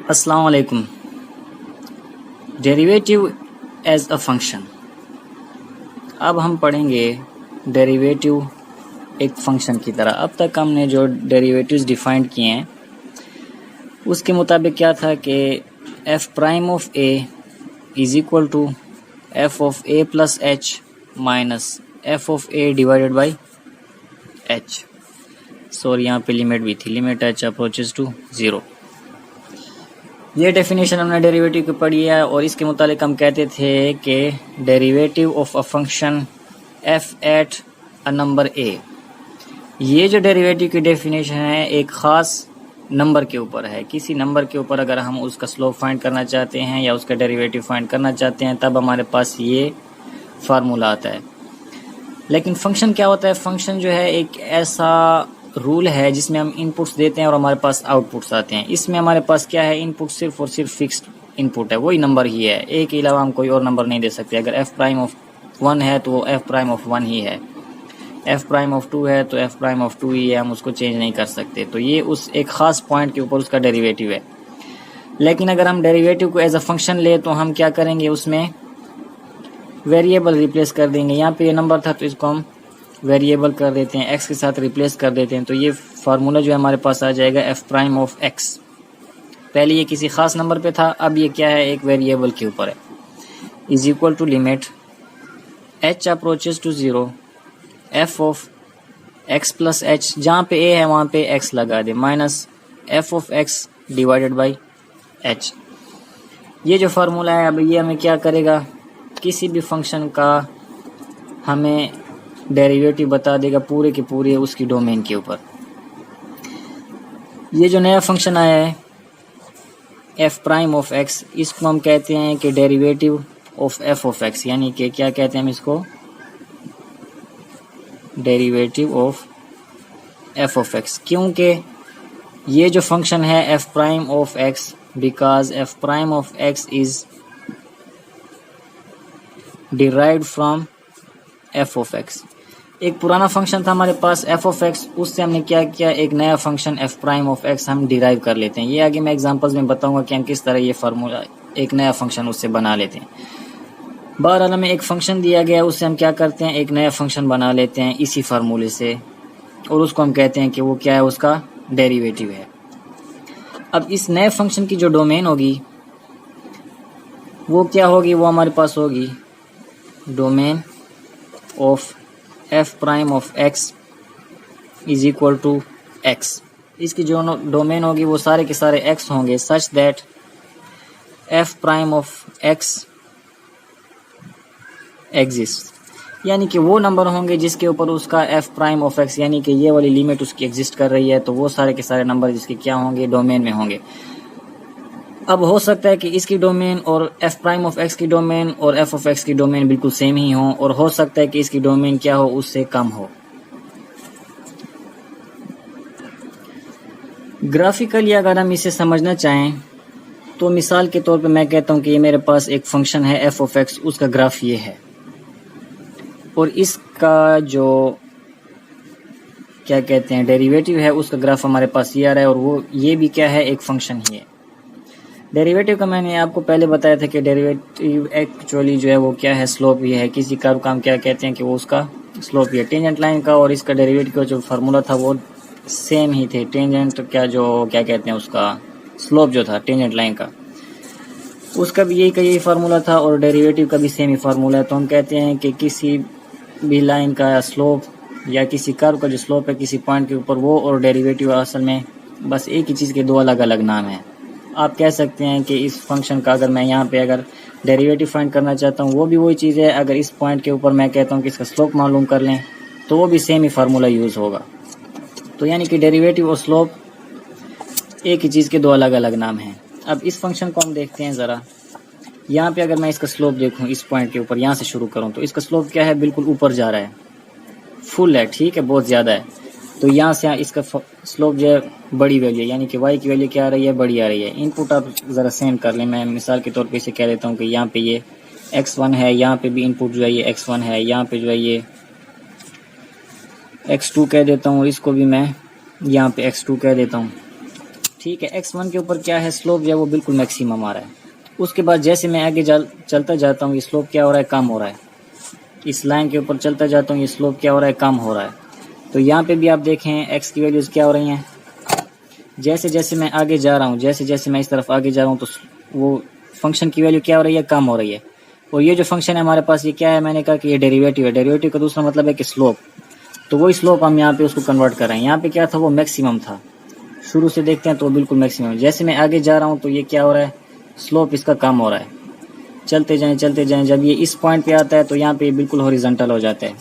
अस्सलाम वालेकुम। Derivative as a function. अब हम पढ़ेंगे डेरिवेटिव एक फंक्शन की तरह। अब तक हमने जो डेरिवेटिव्स डिफाइन किए हैं उसके मुताबिक क्या था कि f prime of a is equal to f of a plus h minus f of a divided by h. Sorry, यहाँ पे लिमिट भी थी, लिमिट एच अप्रोचेस टू 0। ये डेफिनेशन हमने डेरिवेटिव की पढ़ी है और इसके मुतालिक हम कहते थे कि derivative of a function F at a number A. ये जो डेरिवेटिव की डेफिनेशन है एक ख़ास नंबर के ऊपर है। किसी नंबर के ऊपर अगर हम उसका स्लोप फाइंड करना चाहते हैं या उसका डेरिवेटिव फाइंड करना चाहते हैं तब हमारे पास ये फार्मूला आता है। लेकिन फंक्शन क्या होता है? फंक्शन जो है एक ऐसा रूल है जिसमें हम इनपुट्स देते हैं और हमारे पास आउटपुट्स आते हैं। इसमें हमारे पास क्या है? इनपुट सिर्फ और सिर्फ फिक्स्ड इनपुट है, वही नंबर ही है। ए के अलावा हम कोई और नंबर नहीं दे सकते। अगर एफ प्राइम ऑफ 1 है तो वो एफ प्राइम ऑफ 1 ही है, एफ प्राइम ऑफ 2 है तो एफ प्राइम ऑफ 2 ही है, हम उसको चेंज नहीं कर सकते। तो ये उस एक ख़ास पॉइंट के ऊपर उसका डेरिवेटिव है। लेकिन अगर हम डेरिवेटिव को एज अ फंक्शन ले तो हम क्या करेंगे? उसमें वेरिएबल रिप्लेस कर देंगे। यहाँ पे ये नंबर था तो इसको हम वेरिएबल कर देते हैं, एक्स के साथ रिप्लेस कर देते हैं। तो ये फार्मूला जो है हमारे पास आ जाएगा एफ प्राइम ऑफ एक्स। पहले ये किसी खास नंबर पे था, अब ये क्या है? एक वेरिएबल के ऊपर है। Is equal to limit h approaches to 0 f of x plus h, जहाँ पे ए है वहाँ पे एक्स लगा दे, minus f of x divided by h. ये जो फार्मूला है अब ये हमें क्या करेगा? किसी भी फंक्शन का हमें डेरिवेटिव बता देगा पूरे के पूरे उसकी डोमेन के ऊपर। ये जो नया फंक्शन आया है एफ प्राइम ऑफ एक्स, इसको हम कहते हैं कि derivative of F of x, यानी कि क्या कहते हैं हम इसको? Derivative of F of x. क्योंकि ये जो फंक्शन है F prime of x, because F prime of x is derived from F of x. एक पुराना फंक्शन था हमारे पास एफ ऑफ एक्स, उससे हमने क्या किया? एक नया function F prime of x हम डिराइव कर लेते हैं। ये आगे मैं एग्जांपल्स में बताऊंगा कि हम किस तरह ये फार्मूला एक नया फंक्शन उससे बना लेते हैं। बहरहाल हमें एक फंक्शन दिया गया, उससे हम क्या करते हैं? एक नया फंक्शन बना लेते हैं इसी फार्मूले से, और उसको हम कहते हैं कि वो क्या है? उसका डेरिवेटिव है। अब इस नए फंक्शन की जो डोमेन होगी वो क्या होगी? वो हमारे पास होगी domain of f prime of x is equal to x. इसकी जो डोमेन होगी वो सारे के सारे एक्स होंगे, such that F prime of x exist, यानी कि वो नंबर होंगे जिसके ऊपर उसका एफ प्राइम ऑफ एक्स, यानी कि ये वाली लिमिट उसकी एग्जिस्ट कर रही है। तो वो सारे के सारे नंबर जिसके क्या होंगे? डोमेन में होंगे। अब हो सकता है कि इसकी डोमेन और एफ प्राइम ऑफ एक्स की डोमेन और एफ ऑफ एक्स की डोमेन बिल्कुल सेम ही हो, और हो सकता है कि इसकी डोमेन क्या हो? उससे कम हो। ग्राफिकली अगर हम इसे समझना चाहें तो मिसाल के तौर पे मैं कहता हूं कि ये मेरे पास एक फंक्शन है एफ ऑफ एक्स, उसका ग्राफ ये है, और इसका जो क्या कहते हैं डेरिवेटिव है उसका ग्राफ हमारे पास ये आ रहा है, और वो ये भी क्या है? एक फंक्शन ही है। डेरिवेटिव का मैंने आपको पहले बताया था कि डेरिवेटिव एक्चुअली जो है वो क्या है? स्लोप ही है। किसी कर्व का हम क्या कहते हैं कि वो उसका स्लोप ही है। टेंजेंट लाइन का और इसका डेरिवेटिव का जो फार्मूला था वो सेम ही थे। टेंजेंट क्या क्या कहते हैं उसका स्लोप जो था टेंजेंट लाइन का, उसका भी यही फार्मूला था, और डेरिवेटिव का भी सेम ही फार्मूला है। तो हम कहते हैं कि किसी भी लाइन का स्लोप या किसी कर्व का जो स्लोप है किसी पॉइंट के ऊपर, वो और डेरिवेटिव असल में बस एक ही चीज़ के दो अलग अलग नाम हैं। आप कह सकते हैं कि इस फंक्शन का अगर मैं यहाँ पे अगर डेरिवेटिव फाइंड करना चाहता हूँ वो भी वही चीज़ है। अगर इस पॉइंट के ऊपर मैं कहता हूँ कि इसका स्लोप मालूम कर लें तो वो भी सेम ही फार्मूला यूज़ होगा। तो यानी कि डेरिवेटिव और स्लोप एक ही चीज़ के दो अलग अलग नाम हैं। अब इस फंक्शन को हम देखते हैं ज़रा। यहाँ पे अगर मैं इसका स्लोप देखूँ इस पॉइंट के ऊपर, यहाँ से शुरू करूँ तो इसका स्लोप क्या है? बिल्कुल ऊपर जा रहा है, फुल है, ठीक है, बहुत ज़्यादा है। तो यहाँ से इसका स्लोप जो है बड़ी वैल्यू है, यानी कि y की वैल्यू क्या आ रही है? बड़ी आ रही है। इनपुट आप ज़रा सेंड कर लें। मैं मिसाल के तौर पे इसे कह देता हूँ कि यहाँ पे ये x1 है, यहाँ पे भी इनपुट जो है ये x1 है, यहाँ पे जो है ये x2 कह देता हूँ, इसको भी मैं यहाँ पे x2 कह देता हूँ, ठीक है, x1 के ऊपर क्या है, स्लोप जो है वो बिल्कुल मैक्सिमम आ रहा है। उसके बाद जैसे मैं आगे चलता जाता हूँ, ये स्लोप क्या हो रहा है, कम हो रहा है। इस लाइन के ऊपर चलता जाता हूँ, ये स्लोप क्या हो रहा है, कम हो रहा है। तो यहाँ पे भी आप देखें x की वैल्यूज़ क्या हो रही हैं, जैसे जैसे मैं आगे जा रहा हूँ, जैसे जैसे मैं इस तरफ आगे जा रहा हूँ, तो वो फंक्शन की वैल्यू क्या हो रही है, कम हो रही है। और ये जो फंक्शन है हमारे पास, ये क्या है, मैंने कहा कि ये डेरिवेटिव है। डेरिवेटिव का दूसरा मतलब है कि स्लोप। तो वही स्लोप हम यहाँ पे उसको कन्वर्ट कर रहे हैं। यहाँ पे क्या था, वो मैक्सिमम था। शुरू से देखते हैं तो बिल्कुल मैक्सिमम है। जैसे मैं आगे जा रहा हूँ तो ये क्या हो रहा है, स्लोप इसका कम हो रहा है। चलते जाएं, जब ये इस पॉइंट पे आता है तो यहाँ पे बिल्कुल हॉरिजॉन्टल हो जाता है।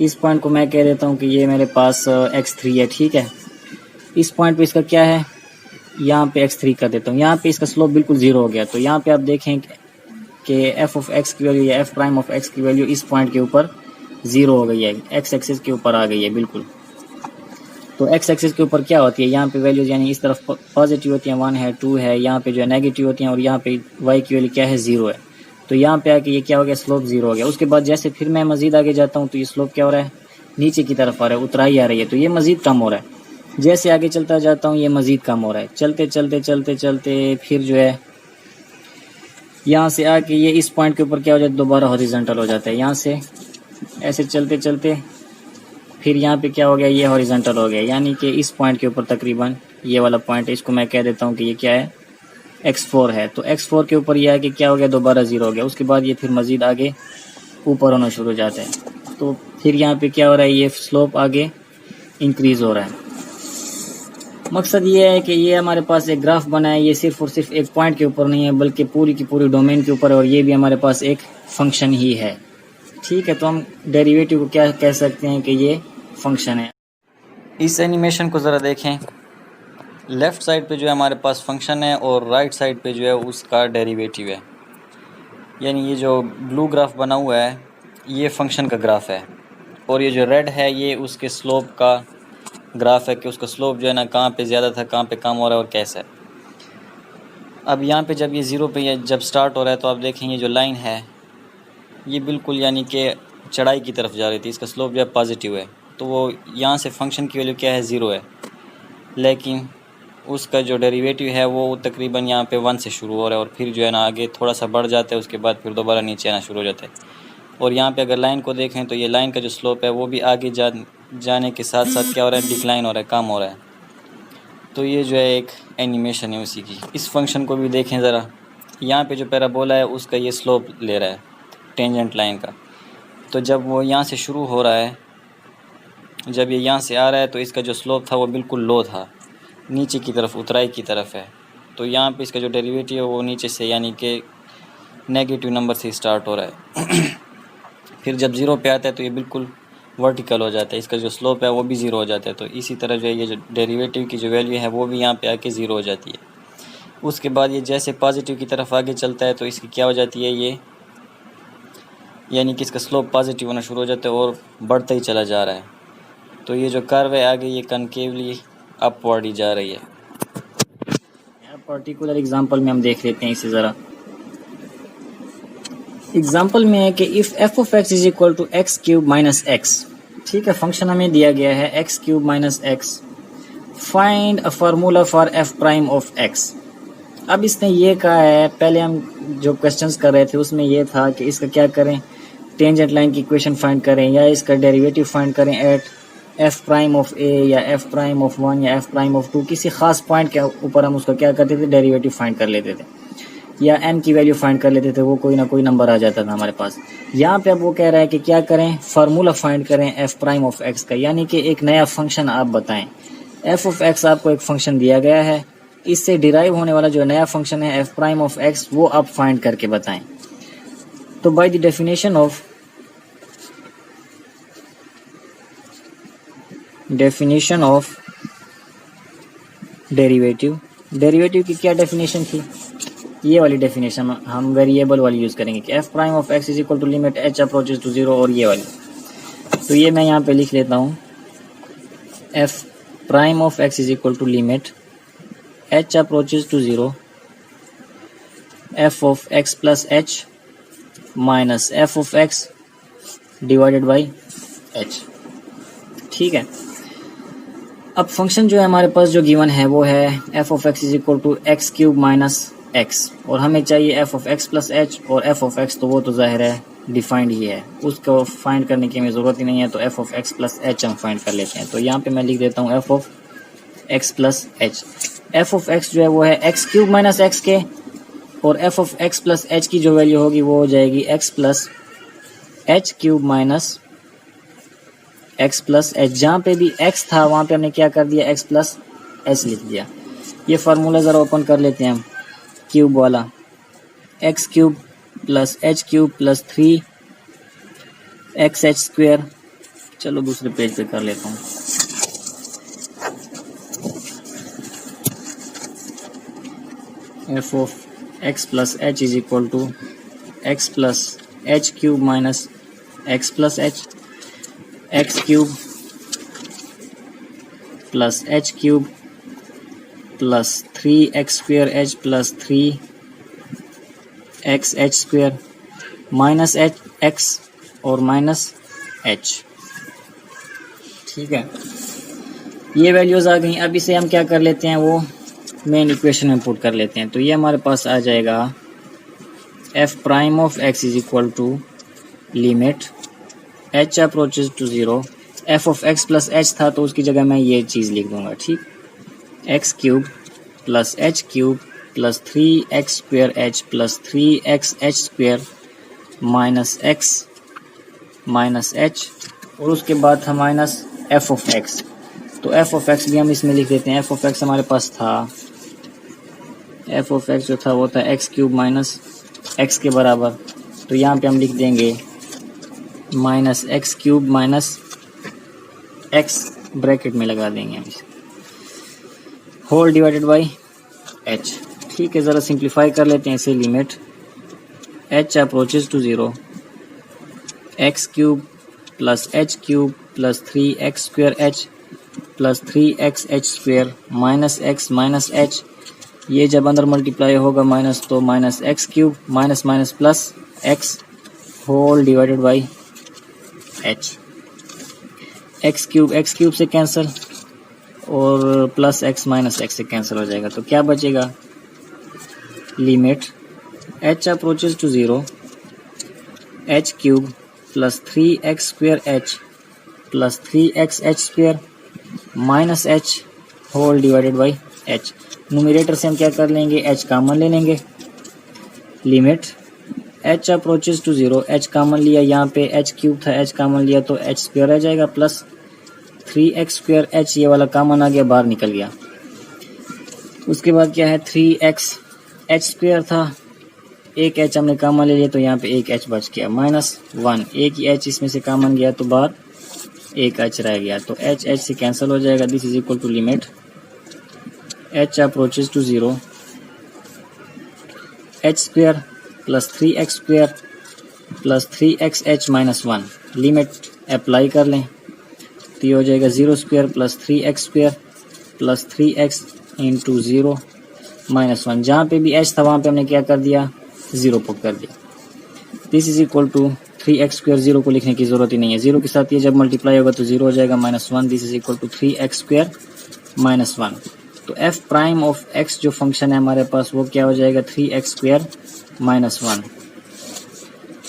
इस पॉइंट को मैं कह देता हूँ कि ये मेरे पास x3 है, ठीक है। इस पॉइंट पे इसका क्या है, यहाँ पे x3 कर देता हूँ। यहाँ पे इसका स्लोप बिल्कुल जीरो हो गया। तो यहाँ पे आप देखें कि f ऑफ x की वैल्यू या f प्राइम ऑफ x की वैल्यू इस पॉइंट के ऊपर जीरो हो गई है, x एक्सिस के ऊपर आ गई है बिल्कुल। तो x एक्सिस के ऊपर क्या होती है, यहाँ पे वैल्यूज यानी इस तरफ पॉजिटिव होती हैं, 1 है 2 है, यहाँ पे जो है नेगेटिव होती हैं, और यहाँ पे y की वैल्यू क्या है, 0 है। तो यहाँ पे आके ये क्या हो गया, स्लोप 0 हो गया। उसके बाद जैसे फिर मैं मजीद आगे जाता हूँ तो ये स्लोप क्या हो रहा है, नीचे की तरफ आ रहा है, उतराई आ रही है। तो ये मजीद कम हो रहा है। जैसे आगे चलता जाता हूँ ये मजीद कम हो रहा है। चलते चलते चलते चलते फिर जो है यहाँ से आके ये इस पॉइंट के ऊपर क्या हो जाता है, दोबारा हॉरिजॉन्टल हो जाता है। यहाँ से ऐसे चलते चलते फिर यहाँ पे क्या हो गया, ये हॉरिजॉन्टल हो गया। यानी कि इस पॉइंट के ऊपर तकरीबन ये वाला पॉइंट है, इसको मैं कह देता हूँ कि ये क्या है, x4 है। तो x4 के ऊपर ये आके क्या हो गया, दोबारा 0 हो गया। उसके बाद ये फिर मजीद आगे ऊपर होना शुरू हो जाता है। तो फिर यहाँ पे क्या हो रहा है, ये स्लोप आगे इंक्रीज हो रहा है। मकसद ये है कि ये हमारे पास एक ग्राफ बना है, ये सिर्फ और सिर्फ एक पॉइंट के ऊपर नहीं है बल्कि पूरी की पूरी डोमेन के ऊपर है, और ये भी हमारे पास एक फंक्शन ही है। ठीक है, तो हम डेरिवेटिव को क्या कह सकते हैं कि ये फंक्शन है। इस एनिमेशन को ज़रा देखें, लेफ़्ट साइड पे जो है हमारे पास फंक्शन है और राइट साइड पे जो है उसका डेरिवेटिव है। यानी ये जो ब्लू ग्राफ बना हुआ है ये फंक्शन का ग्राफ है, और ये जो रेड है ये उसके स्लोप का ग्राफ है कि उसका स्लोप जो है ना कहाँ पे ज़्यादा था, कहाँ पे कम हो रहा है और कैसा है। अब यहाँ पे जब ये 0 पे ये जब स्टार्ट हो रहा है तो आप देखेंगे जो लाइन है ये बिल्कुल यानी कि चढ़ाई की तरफ जा रही थी, इसका स्लोप जो है पॉजिटिव है। तो वो यहाँ से फंक्शन की वैल्यू क्या है, 0 है, लेकिन उसका जो डेरिवेटिव है वो तकरीबन यहाँ पे 1 से शुरू हो रहा है और फिर जो है ना आगे थोड़ा सा बढ़ जाता है, उसके बाद फिर दोबारा नीचे आना शुरू हो जाता है। और यहाँ पे अगर लाइन को देखें तो ये लाइन का जो स्लोप है वो भी आगे जाने के साथ साथ क्या हो रहा है, डिक्लाइन हो रहा है, कम हो रहा है। तो ये जो है एक एनिमेशन है उसी की। इस फंक्शन को भी देखें ज़रा, यहाँ पे जो पैराबोला है उसका ये स्लोप ले रहा है टेंजेंट लाइन का। तो जब वो यहाँ से शुरू हो रहा है, जब ये यहाँ से आ रहा है तो इसका जो स्लोप था वो बिल्कुल लो था, नीचे की तरफ उतराई की तरफ है। तो यहाँ पे इसका जो डेरिवेटिव है वो नीचे से यानी कि नेगेटिव नंबर से स्टार्ट हो रहा है। फिर जब 0 पे आता है तो ये बिल्कुल वर्टिकल हो जाता है, इसका जो स्लोप है वो भी 0 हो जाता है। तो इसी तरह जो है ये जो डेरिवेटिव की जो वैल्यू है वो भी यहाँ पे आके 0 हो जाती है। उसके बाद ये जैसे पॉजिटिव की तरफ आगे चलता है तो इसकी क्या हो जाती है, ये यानी कि इसका स्लोप पॉजिटिव होना शुरू हो जाता है और बढ़ता ही चला जा रहा है। तो ये जो कर्व है आगे ये कनकेवली अपवर्ड ही जा रही है। पर्टिकुलर एग्जांपल में हम देख लेते हैं इसे ज़रा। एग्जांपल में है कि if f of x is equal to x cube minus x, ठीक है, फंक्शन हमें दिया गया है x cube minus x, find a formula for f prime of x। अब इसने ये कहा है, पहले हम जो क्वेश्चंस कर रहे थे उसमें ये था कि इसका क्या करें, टेंजेंट लाइन की इक्वेशन फाइंड करें या इसका डेरिवेटिव फाइंड करें at f prime of a या f प्राइम ऑफ 1 या f प्राइम ऑफ 2। किसी खास पॉइंट के ऊपर हम उसका क्या करते थे, डेरिवेटिव फाइंड कर लेते थे या n की वैल्यू फाइंड कर लेते थे, वो कोई ना कोई नंबर आ जाता था हमारे पास। यहाँ पे अब वो कह रहा है कि क्या करें, फार्मूला फाइंड करें f प्राइम ऑफ x का, यानी कि एक नया फंक्शन आप बताएं। f ऑफ x आपको एक फंक्शन दिया गया है, इससे डिराइव होने वाला जो नया फंक्शन है f प्राइम ऑफ x वो आप फाइंड करके बताएं। तो by the definition of derivative की क्या डेफिनेशन थी, ये वाली डेफिनेशन हम वेरिएबल वाली यूज़ करेंगे कि f prime of x is equal to limit h approaches to 0, और ये वाली। तो ये मैं यहाँ पे लिख लेता हूँ, f prime of x is equal to limit h approaches to 0 f of x plus h minus f of x divided by h। ठीक है, अब फंक्शन जो है हमारे पास जो गिवन है वो है f of x is equal to x cube minus x, और हमें चाहिए f of x plus h, और एफ ऑफ एक्स तो वो तो जाहिर है डिफाइंड ही है, उसको फाइंड करने की हमें ज़रूरत ही नहीं है, तो F of x plus H हम फाइंड कर लेते हैं। तो यहाँ पे मैं लिख देता हूँ f of x plus H. F of x जो है वो है एक्स क्यूब माइनस एक्स के, और f of x plus H की जो वैल्यू होगी वो हो जाएगी x plus h cube minus x plus h. जहाँ पे भी एक्स था वहाँ पे हमने क्या कर दिया, एक्स प्लस एच लिख दिया। ये फार्मूला ज़रा ओपन कर लेते हैं हम, क्यूब वाला, x cube plus h cube plus 3 x h square. चलो दूसरे पेज पे कर लेता हूँ। F of x plus h is equal to x plus h cube minus x plus h, x cube plus h cube plus 3 x square h plus 3 x h square minus h x और minus h. ठीक है, ये values आ गई। अब इसे हम क्या कर लेते हैं, वो मेन इक्वेशन में पुट कर लेते हैं। तो ये हमारे पास आ जाएगा f prime of x is equal to limit h approaches to 0। F of x plus h था तो उसकी जगह मैं ये चीज़ लिख दूंगा। ठीक, x cube plus h cube plus 3 x square h plus 3 x h square minus x minus H, और उसके बाद था माइनस एफ ऑफ एक्स। तो एफ ऑफ एक्स भी हम इसमें लिख देते हैं। एफ ऑफ एक्स हमारे पास था, एफ ऑफ एक्स जो था वो था एक्स क्यूब माइनस एक्स के बराबर, तो यहाँ पे हम लिख देंगे minus x cube minus x, bracket में लगा देंगे हम इसे, होल डिवाइडेड बाई एच। ठीक है, ज़रा सिंप्लीफाई कर लेते हैं इसे। Limit h approaches to 0 x cube plus h cube plus 3 x square h plus 3 x h square minus x minus h, ये जब अंदर मल्टीप्लाई होगा माइनस तो minus x cube minus minus plus x whole divided by h. X cube से cancel और plus x minus x से cancel हो जाएगा, तो क्या बचेगा, limit h approaches to 0 h cube plus 3 x square h plus 3 x h square minus h whole divided by h. Numerator से हम क्या कर लेंगे, एच कॉमन ले लेंगे। Limit h approaches to 0, h common लिया, यहाँ पे एच क्यूब था, एच कॉमन लिया तो एच स्क्वेयर आ जाएगा प्लस 3 एक्स स्क्वेयर एच, ये वाला कॉमन आ गया, बाहर निकल गया। उसके बाद क्या है, 3 एक्स एच स्क्वेयर था, एक एच हमने कॉमन ले लिया तो यहाँ पे एक एच बच गया, माइनस 1, एक ही एच इसमें से कॉमन गया तो बाहर एक एच रह गया, तो एच एच से कैंसिल हो जाएगा। This is equal to limit h approaches to 0 h square plus 3 x square plus 3 x h minus 1। Limit apply कर लें तो ये हो जाएगा 0 square plus 3 x square plus 3 x into 0 minus 1। जहाँ पे भी एच था वहाँ पे हमने क्या कर दिया, 0 पुट कर दिया। This is equal to 3 x square, 0 को लिखने की ज़रूरत ही नहीं है, 0 के साथ ये जब मल्टीप्लाई होगा तो 0 हो जाएगा minus 1। This is equal to 3 x square minus 1। तो एफ प्राइम ऑफ एक्स जो फंक्शन है हमारे पास वो क्या हो जाएगा, 3 एक्स स्क्वेयर माइनस 1,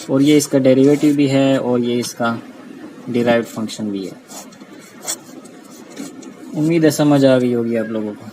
और ये इसका डेरिवेटिव भी है और ये इसका डिराइव्ड फंक्शन भी है। उम्मीद है समझ आ गई होगी आप लोगों को।